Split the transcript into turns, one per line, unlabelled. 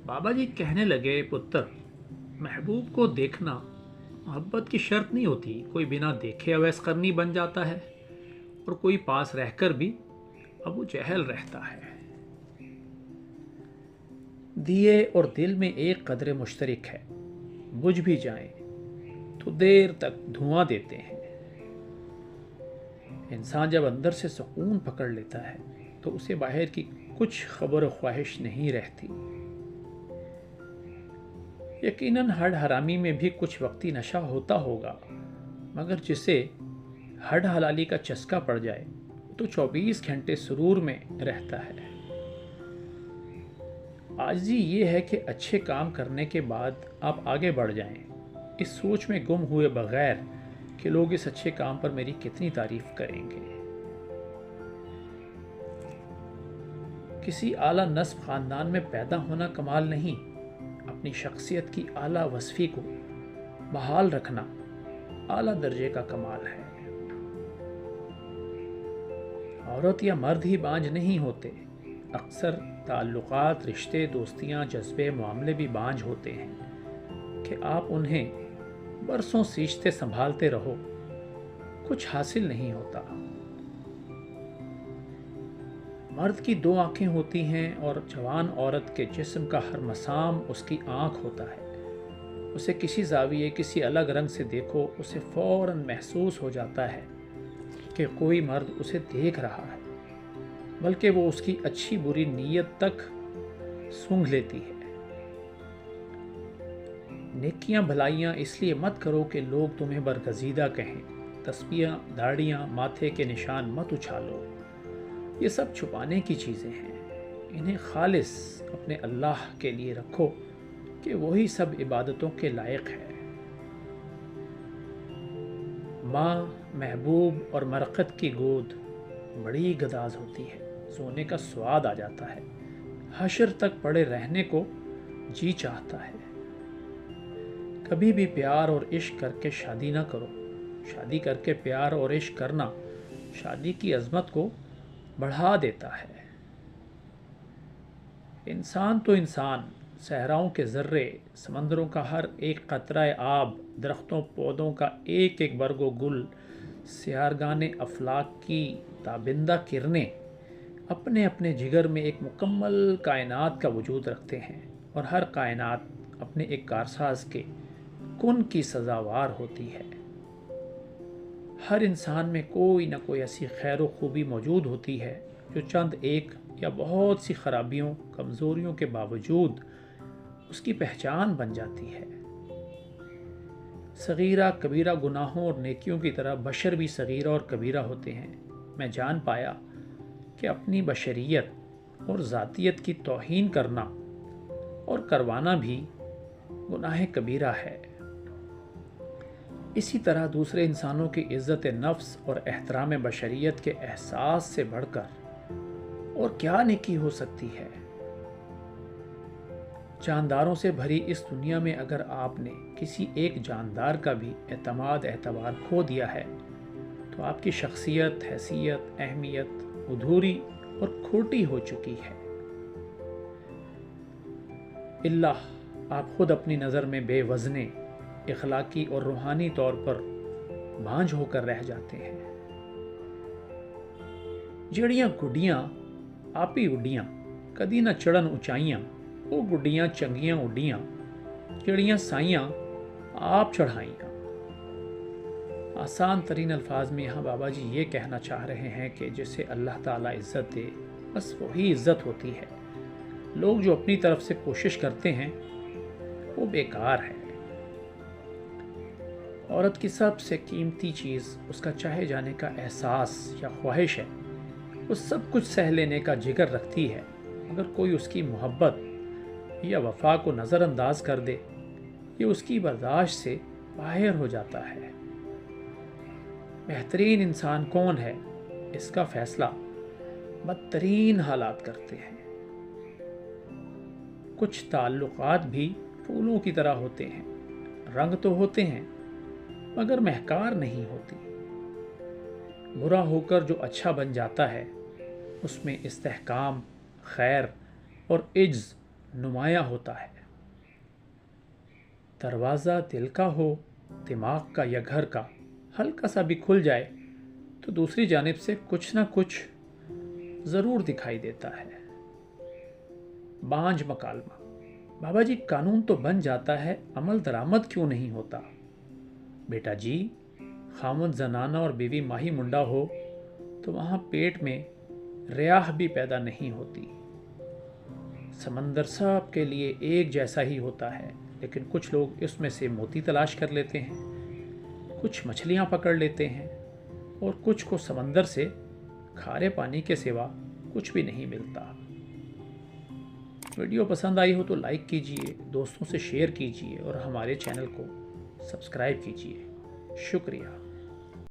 बाबा जी कहने लगे, पुत्र, महबूब को देखना मोहब्बत की शर्त नहीं होती। कोई बिना देखे अवैस करनी बन जाता है और कोई पास रहकर भी अबू जहल रहता है। दिए और दिल में एक कदर मुश्तरक है, बुझ भी जाएं तो देर तक धुआं देते हैं। इंसान जब अंदर से सुकून पकड़ लेता है तो उसे बाहर की कुछ खबर ख्वाहिश नहीं रहती। यकीनन हड हरामी में भी कुछ वक्ती नशा होता होगा, मगर जिसे हड हलाली का चस्का पड़ जाए तो 24 घंटे सुरूर में रहता है। आजिज़ी ये है कि अच्छे काम करने के बाद आप आगे बढ़ जाएं, इस सोच में गुम हुए बगैर कि लोग इस अच्छे काम पर मेरी कितनी तारीफ करेंगे। किसी आला नस्ब खानदान में पैदा होना कमाल नहीं, अपनी शख्सियत की आला वस्फी को बहाल रखना आला दर्जे का कमाल है। औरत या मर्द ही बांझ नहीं होते, अक्सर ताल्लुकात, रिश्ते, दोस्तियां, जज्बे, मामले भी बांझ होते हैं कि आप उन्हें बरसों सींचते संभालते रहो, कुछ हासिल नहीं होता। मर्द की 2 आंखें होती हैं और जवान औरत के जिस्म का हर मसाम उसकी आंख होता है। उसे किसी जाविये, किसी अलग रंग से देखो, उसे फौरन महसूस हो जाता है कि कोई मर्द उसे देख रहा है, बल्कि वो उसकी अच्छी बुरी नीयत तक सूंघ लेती है। नेकियां भलाइयां इसलिए मत करो कि लोग तुम्हें बरगजीदा कहें। तस्बीहां, दाढ़ियां, माथे के निशान मत उछालो। ये सब छुपाने की चीज़ें हैं, इन्हें खालिस अपने अल्लाह के लिए रखो कि वही सब इबादतों के लायक है। माँ, महबूब और मरकत की गोद बड़ी गदाज होती है, सोने का स्वाद आ जाता है, हशर तक पड़े रहने को जी चाहता है। कभी भी प्यार और इश्क करके शादी ना करो। शादी करके प्यार और इश्क करना शादी की अजमत को बढ़ा देता है। इंसान तो इंसान, सहराओं के ज़र्रे, समंदरों का हर एक कतरा आब, दरख्तों पौधों का एक एक बरगो गुल, सियारगाने अफलाक की ताबिंदा किरणें अपने अपने जिगर में एक मुकम्मल कायनात का वजूद रखते हैं, और हर कायनात अपने एक कारसाज के कुन की सजावार होती है। हर इंसान में कोई न कोई ऐसी खैर व खूबी मौजूद होती है जो चंद एक या बहुत सी खराबियों, कमज़ोरियों के बावजूद उसकी पहचान बन जाती है। सगीरा कबीरा गुनाहों और नेकियों की तरह बशर भी सगीरा और कबीरा होते हैं। मैं जान पाया कि अपनी बशरियत और ज़ातियत की तौहीन करना और करवाना भी गुनाह कबीरा है। इसी तरह दूसरे इंसानों की इज़्ज़त नफ्स और एहतराम बशरियत के एहसास से बढ़कर और क्या नेकी हो सकती है। जानदारों से भरी इस दुनिया में अगर आपने किसी एक जानदार का भी एतबार खो दिया है तो आपकी शख्सियत, हैसियत, अहमियत अधूरी और खोटी हो चुकी है। इल्लाह आप खुद अपनी नज़र में बेवज़ने, इखलाकी और रूहानी तौर पर बांझ होकर रह जाते हैं। चिड़ियाँ गुड्डियाँ आपी उड्डियाँ, कदी न चढ़न ऊंचाइयाँ, वो गुड्डियाँ चंगियाँ उड्डियाँ, चिड़ियाँ साइयाँ आप चढ़ाइयाँ। आसान तरीन अल्फाज में यहाँ बाबा जी ये कहना चाह रहे हैं कि जिसे अल्लाह ताला इज़्ज़त दे बस वही इज़्ज़त होती है। लोग जो अपनी तरफ से कोशिश करते हैं वो बेकार है। औरत की सबसे कीमती चीज़ उसका चाहे जाने का एहसास या ख्वाहिश है। वो सब कुछ सह लेने का जिगर रखती है, अगर कोई उसकी मोहब्बत या वफा को नज़रअंदाज कर दे ये उसकी बर्दाश्त से बाहर हो जाता है। बेहतरीन इंसान कौन है, इसका फैसला बदतरीन हालात करते हैं। कुछ ताल्लुकात भी फूलों की तरह होते हैं, रंग तो होते हैं मगर महकार नहीं होती। बुरा होकर जो अच्छा बन जाता है उसमें इस्तेहकाम, खैर और इज्ज़ نمایاں ہوتا ہے۔ دروازہ دل کا ہو، دماغ کا یا گھر کا، ہلکا سا بھی کھل جائے تو دوسری جانب سے کچھ نہ کچھ ضرور دکھائی دیتا ہے۔ بانجھ مکالمہ: بابا جی قانون تو بن جاتا ہے، عمل درآمد کیوں نہیں ہوتا؟ بیٹا جی، خاوند زنانہ اور بیوی ماہی منڈا ہو تو وہاں پیٹ میں ریاح بھی پیدا نہیں ہوتی۔ سمندر سب کے لیے ایک جیسا ہی ہوتا ہے، لیکن کچھ لوگ اس میں سے موتی تلاش کر لیتے ہیں، کچھ مچھلیاں پکڑ لیتے ہیں اور کچھ کو سمندر سے کھارے پانی کے سوا کچھ بھی نہیں ملتا۔ ویڈیو پسند آئی ہو تو لائک کیجئے، دوستوں سے شیئر کیجئے اور ہمارے چینل کو سبسکرائب کیجئے۔ شکریہ۔